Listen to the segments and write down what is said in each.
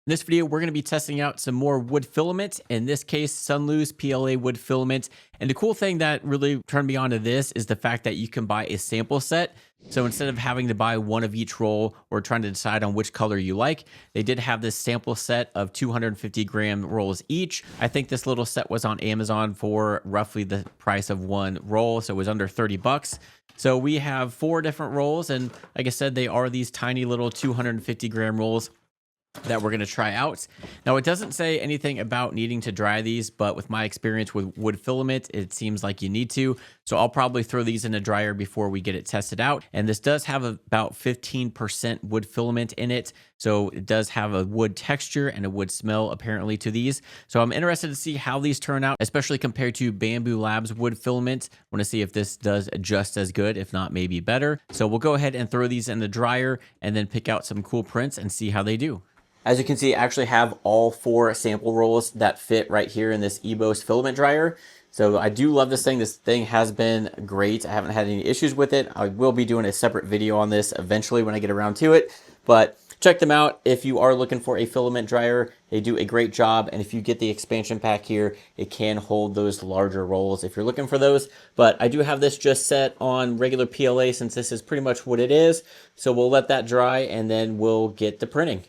In this video, we're going to be testing out some more wood filament, in this case, Sunlu's PLA wood filament. And the cool thing that really turned me on to this is the fact that you can buy a sample set. So instead of having to buy one of each roll or trying to decide on which color you like, they did have this sample set of 250 gram rolls each. I think this little set was on Amazon for roughly the price of one roll, so it was under 30 bucks. So we have 4 different rolls, and like I said, they are these tiny little 250 gram rolls that we're going to try out. Now, it doesn't say anything about needing to dry these, but with my experience with wood filament, it seems like you need to. So I'll probably throw these in a dryer before we get it tested out. And this does have about 15% wood filament in it. So it does have a wood texture and a wood smell apparently to these. So I'm interested to see how these turn out, especially compared to Bambu Labs wood filament. I want to see if this does just as good, if not maybe better. So we'll go ahead and throw these in the dryer and then pick out some cool prints and see how they do. As you can see, I actually have all 4 sample rolls that fit right here in this eBOS filament dryer. So I do love this thing. This thing has been great. I haven't had any issues with it. I will be doing a separate video on this eventually when I get around to it. But check them out if you are looking for a filament dryer. They do a great job. And if you get the expansion pack here, it can hold those larger rolls if you're looking for those. But I do have this just set on regular PLA since this is pretty much what it is. So we'll let that dry and then we'll get to printing.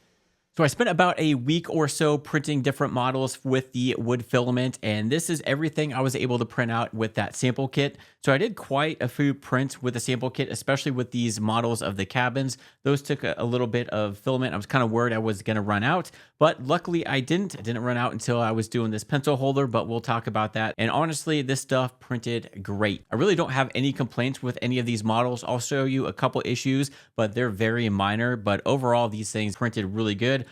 So I spent about a week or so printing different models with the wood filament, and this is everything I was able to print out with that sample kit. So I did quite a few prints with the sample kit, especially with these models of the cabins. Those took a little bit of filament. I was kind of worried I was going to run out, but luckily I didn't. I didn't run out until I was doing this pencil holder, but we'll talk about that. And honestly, this stuff printed great. I really don't have any complaints with any of these models. I'll show you a couple issues, but they're very minor. But overall, these things printed really good.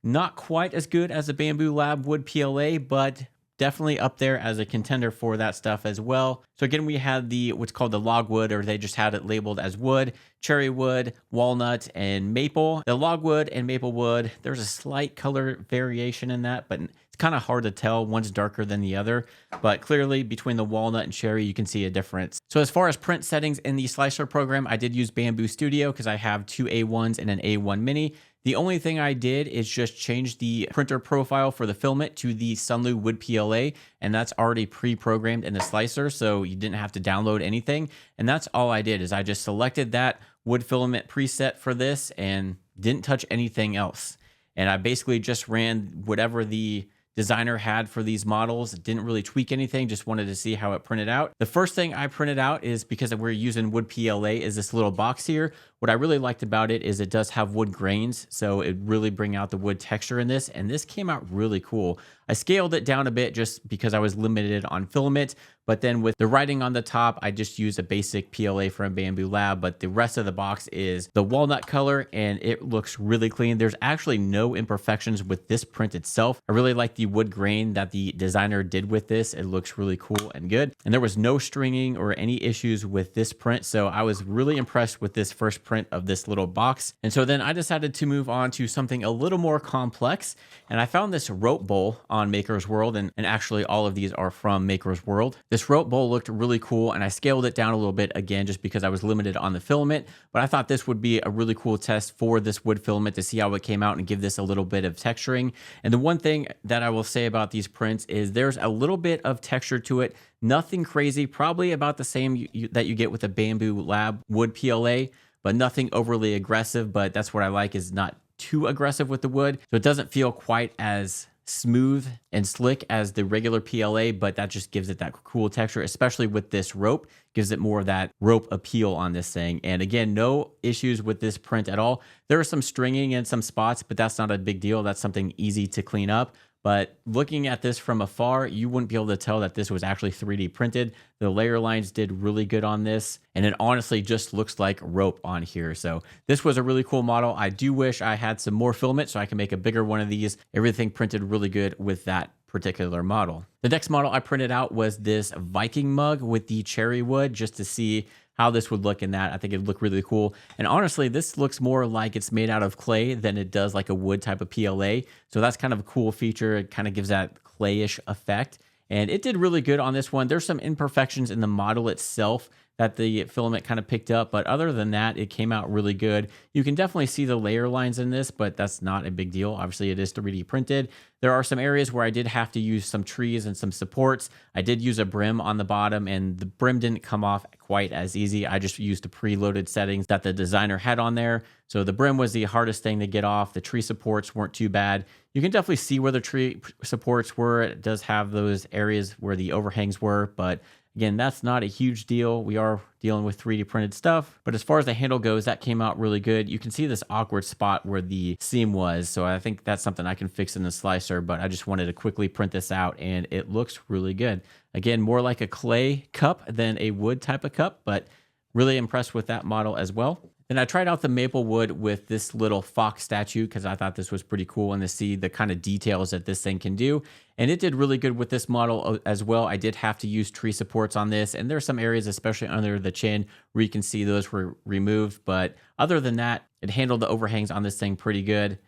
Not quite as good as a Bambu Lab Wood PLA, but definitely up there as a contender for that stuff as well. So again, we had the what's called the logwood, or they just had it labeled as wood, cherry wood, walnut, and maple. The logwood and maple wood, there's a slight color variation in that, but it's kind of hard to tell. One's darker than the other, but clearly between the walnut and cherry, you can see a difference. So as far as print settings in the slicer program, I did use Bambu Studio because I have 2 A1s and an A1 Mini. The only thing I did is just change the printer profile for the filament to the Sunlu Wood PLA, and that's already pre-programmed in the slicer, so you didn't have to download anything. And that's all I did, is I just selected that wood filament preset for this and didn't touch anything else. And I basically just ran whatever the designer had for these models. Didn't really tweak anything, just wanted to see how it printed out. The first thing I printed out is, because we're using wood PLA, is this little box here. What I really liked about it is it does have wood grains, so it really bring out the wood texture in this, and this came out really cool. I scaled it down a bit just because I was limited on filament, but then with the writing on the top, I just used a basic PLA from Bambu Lab, but the rest of the box is the walnut color, and it looks really clean. There's actually no imperfections with this print itself. I really like the wood grain that the designer did with this. It looks really cool and good, and there was no stringing or any issues with this print, so I was really impressed with this first print of this little box. And so then I decided to move on to something a little more complex, and I found this rope bowl on Maker's World, and actually all of these are from Maker's World. This rope bowl looked really cool, and I scaled it down a little bit again just because I was limited on the filament, but I thought this would be a really cool test for this wood filament to see how it came out and give this a little bit of texturing. And the one thing that I will say about these prints is there's a little bit of texture to it, nothing crazy, probably about the same that you get with a Bambu Lab Wood PLA, but nothing overly aggressive. But that's what I like, is not too aggressive with the wood. So it doesn't feel quite as smooth and slick as the regular PLA, but that just gives it that cool texture, especially with this rope. Gives it more of that rope appeal on this thing. And again, no issues with this print at all. There are some stringing in some spots, but that's not a big deal. That's something easy to clean up. But looking at this from afar, you wouldn't be able to tell that this was actually 3D printed. The layer lines did really good on this, and it honestly just looks like rope on here. So this was a really cool model. I do wish I had some more filament so I can make a bigger one of these. Everything printed really good with that particular model. The next model I printed out was this Viking mug with the cherry wood, just to see how this would look in that. I think it'd look really cool. And honestly, this looks more like it's made out of clay than it does like a wood type of PLA. So that's kind of a cool feature. It kind of gives that clayish effect. And it did really good on this one. There's some imperfections in the model itself that the filament kind of picked up. But other than that, it came out really good. You can definitely see the layer lines in this, but that's not a big deal. Obviously, it is 3D printed. There are some areas where I did have to use some trees and some supports. I did use a brim on the bottom, and the brim didn't come off quite as easy. I just used the preloaded settings that the designer had on there. So the brim was the hardest thing to get off. The tree supports weren't too bad. You can definitely see where the tree supports were. It does have those areas where the overhangs were, but again, that's not a huge deal. We are dealing with 3D printed stuff. But as far as the handle goes, that came out really good. You can see this awkward spot where the seam was. So I think that's something I can fix in the slicer, but I just wanted to quickly print this out and it looks really good. Again, more like a clay cup than a wood type of cup, but really impressed with that model as well. And I tried out the maple wood with this little fox statue because I thought this was pretty cool and to see the kind of details that this thing can do. And it did really good with this model as well. I did have to use tree supports on this. And there are some areas, especially under the chin, where you can see those were removed. But other than that, it handled the overhangs on this thing pretty good.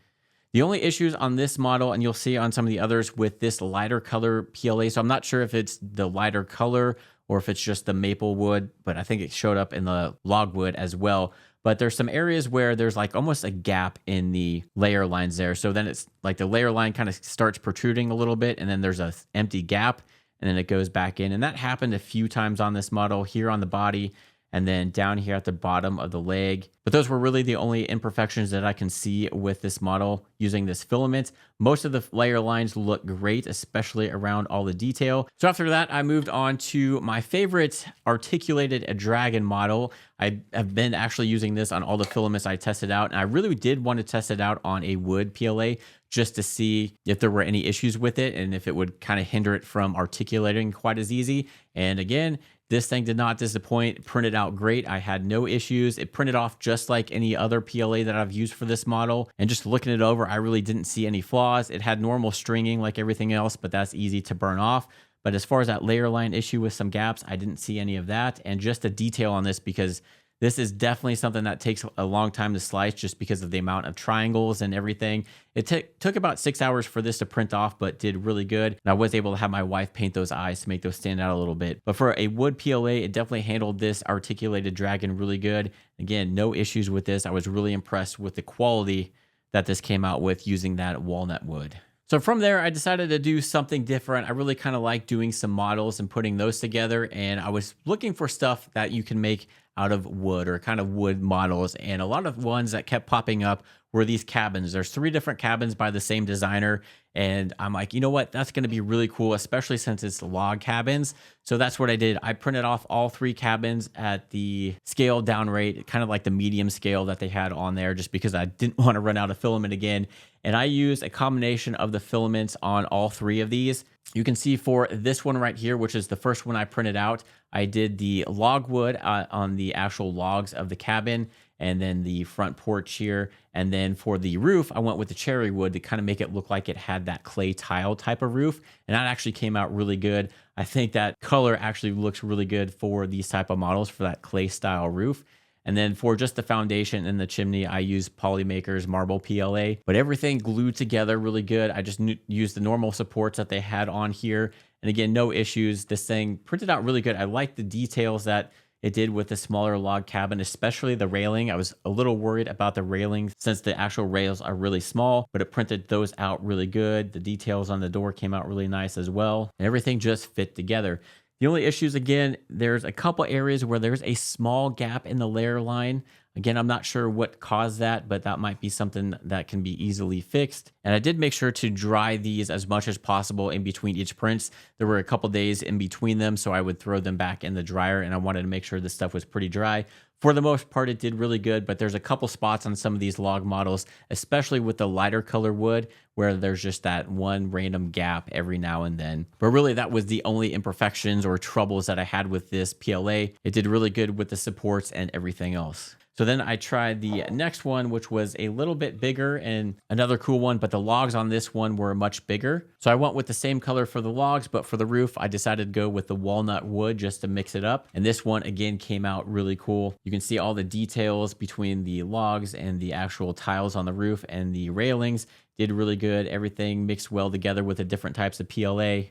The only issues on this model, and you'll see on some of the others with this lighter color PLA, so I'm not sure if it's the lighter color or if it's just the maple wood, but I think it showed up in the logwood as well. But there's some areas where there's like almost a gap in the layer lines there. So then it's like the layer line kind of starts protruding a little bit, and then there's an empty gap, and then it goes back in. And that happened a few times on this model, here on the body, and then down here at the bottom of the leg. But those were really the only imperfections that I can see with this model using this filament. Most of the layer lines look great, especially around all the detail. So after that, I moved on to my favorite articulated dragon model. I have been actually using this on all the filaments I tested out, and I really did want to test it out on a wood PLA just to see if there were any issues with it and if it would kind of hinder it from articulating quite as easy. And again, this thing did not disappoint. It printed out great. I had no issues. It printed off just like any other PLA that I've used for this model. And just looking it over, I really didn't see any flaws. It had normal stringing like everything else, but that's easy to burn off. But as far as that layer line issue with some gaps, I didn't see any of that. And just the detail on this, because this is definitely something that takes a long time to slice just because of the amount of triangles and everything. It took about 6 hours for this to print off, but did really good. And I was able to have my wife paint those eyes to make those stand out a little bit. But for a wood PLA, it definitely handled this articulated dragon really good. Again, no issues with this. I was really impressed with the quality that this came out with using that walnut wood. So from there, I decided to do something different. I really kind of like doing some models and putting those together. And I was looking for stuff that you can make out of wood or kind of wood models. And a lot of ones that kept popping up were these cabins. There's 3 different cabins by the same designer. And I'm like, you know what? That's going to be really cool, especially since it's log cabins. So that's what I did. I printed off all 3 cabins at the scale down rate, kind of like the medium scale that they had on there, just because I didn't want to run out of filament again. And I used a combination of the filaments on all 3 of these. You can see for this one right here, which is the first one I printed out, I did the logwood on the actual logs of the cabin, and then the front porch here. And then for the roof, I went with the cherry wood to kind of make it look like it had that clay tile type of roof. And that actually came out really good. I think that color actually looks really good for these type of models for that clay style roof. And then for just the foundation and the chimney, I used Polymaker's marble PLA, but everything glued together really good. I just used the normal supports that they had on here. And again, no issues. This thing printed out really good. I like the details that it did with the smaller log cabin, especially the railing. I was a little worried about the railing since the actual rails are really small, but it printed those out really good. The details on the door came out really nice as well. And everything just fit together. The only issues, again, there's a couple areas where there's a small gap in the layer line. Again, I'm not sure what caused that, but that might be something that can be easily fixed. And I did make sure to dry these as much as possible in between each prints. There were a couple days in between them, so I would throw them back in the dryer, and I wanted to make sure this stuff was pretty dry. For the most part, it did really good, but there's a couple spots on some of these log models, especially with the lighter color wood, where there's just that one random gap every now and then. But really, that was the only imperfections or troubles that I had with this PLA. It did really good with the supports and everything else. So then I tried the next one, which was a little bit bigger and another cool one, but the logs on this one were much bigger. So I went with the same color for the logs, but for the roof, I decided to go with the walnut wood just to mix it up. And this one, again, came out really cool. You can see all the details between the logs and the actual tiles on the roof, and the railings did really good. Everything mixed well together with the different types of PLA.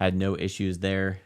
Had no issues there.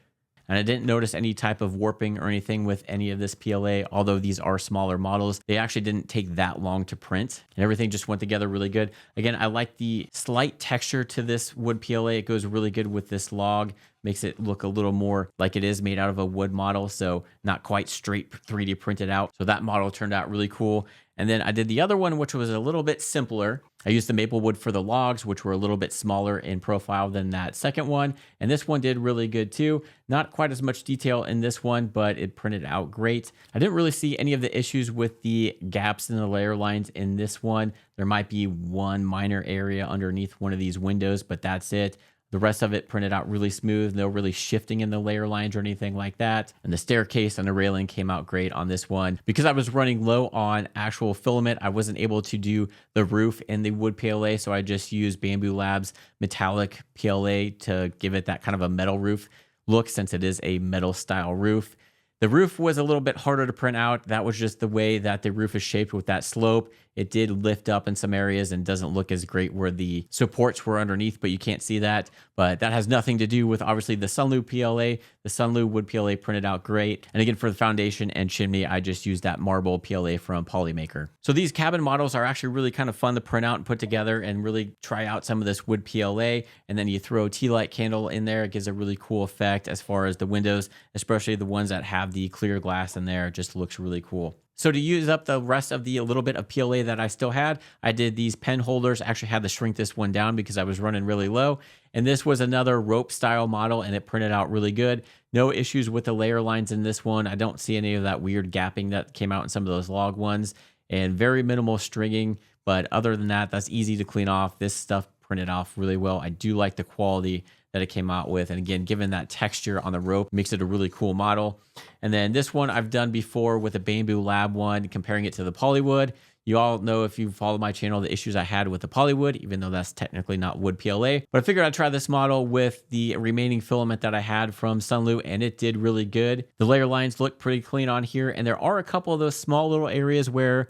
And I didn't notice any type of warping or anything with any of this PLA, although these are smaller models. They actually didn't take that long to print, and everything just went together really good. Again, I like the slight texture to this wood PLA. It goes really good with this log, makes it look a little more like it is made out of a wood model, so not quite straight 3D printed out. So that model turned out really cool. And then I did the other one, which was a little bit simpler. I used the maple wood for the logs, which were a little bit smaller in profile than that second one. And this one did really good too. Not quite as much detail in this one, but it printed out great. I didn't really see any of the issues with the gaps in the layer lines in this one. There might be one minor area underneath one of these windows, but that's it. The rest of it printed out really smooth, no really shifting in the layer lines or anything like that. And the staircase and the railing came out great on this one. Because I was running low on actual filament, I wasn't able to do the roof in the wood PLA, so I just used Bambu Labs metallic PLA to give it that kind of a metal roof look, since it is a metal style roof. The roof was a little bit harder to print out. That was just the way that the roof is shaped with that slope. It did lift up in some areas and doesn't look as great where the supports were underneath, but you can't see that. But that has nothing to do with obviously the Sunlu PLA. The Sunlu wood PLA printed out great. And again, for the foundation and chimney, I just used that marble PLA from Polymaker. So these cabin models are actually really kind of fun to print out and put together and really try out some of this wood PLA. And then you throw a tea light candle in there. It gives a really cool effect as far as the windows, especially the ones that have the clear glass in there. It just looks really cool. So to use up the rest of the little bit of PLA that I still had, I did these pen holders. I actually had to shrink this one down because I was running really low. And this was another rope style model, and it printed out really good. No issues with the layer lines in this one. I don't see any of that weird gapping that came out in some of those log ones, and very minimal stringing. But other than that, that's easy to clean off. This stuff printed off really well. I do like the quality that it came out with. And again, given that texture on the rope, makes it a really cool model. And then this one I've done before with the Bambu Lab one, comparing it to the Polywood. You all know, if you follow my channel, the issues I had with the Polywood, even though that's technically not wood PLA. But I figured I'd try this model with the remaining filament that I had from Sunlu, and it did really good. The layer lines look pretty clean on here, and there are a couple of those small little areas where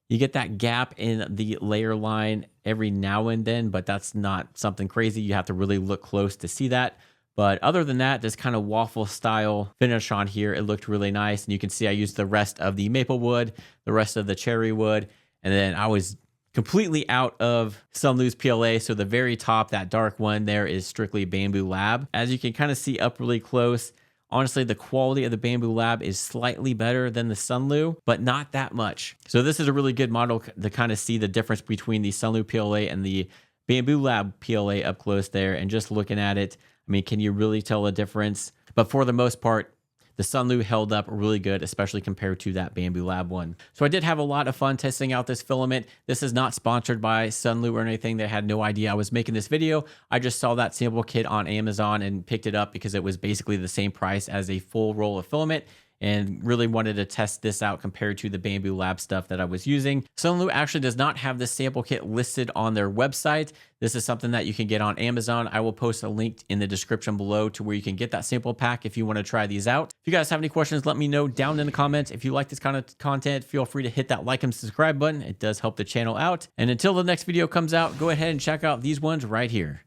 you get that gap in the layer line every now and then, but that's not something crazy. You have to really look close to see that. But other than that, this kind of waffle style finish on here, it looked really nice. And you can see I used the rest of the maple wood, the rest of the cherry wood, and then I was completely out of Sunlu's PLA. So the very top, that dark one there, is strictly Bambu Lab. As you can kind of see up really close, honestly, the quality of the Bambu Lab is slightly better than the Sunlu, but not that much. So this is a really good model to kind of see the difference between the Sunlu PLA and the Bambu Lab PLA up close there. And just looking at it, I mean, can you really tell a difference? But for the most part, the Sunlu held up really good, especially compared to that Bambu Lab one. So I did have a lot of fun testing out this filament. This is not sponsored by Sunlu or anything. They had no idea I was making this video. I just saw that sample kit on Amazon and picked it up because it was basically the same price as a full roll of filament, and really wanted to test this out compared to the Bambu Lab stuff that I was using. Sunlu actually does not have this sample kit listed on their website. This is something that you can get on Amazon. I will post a link in the description below to where you can get that sample pack if you want to try these out. If you guys have any questions, let me know down in the comments. If you like this kind of content, feel free to hit that like and subscribe button. It does help the channel out. And until the next video comes out, go ahead and check out these ones right here.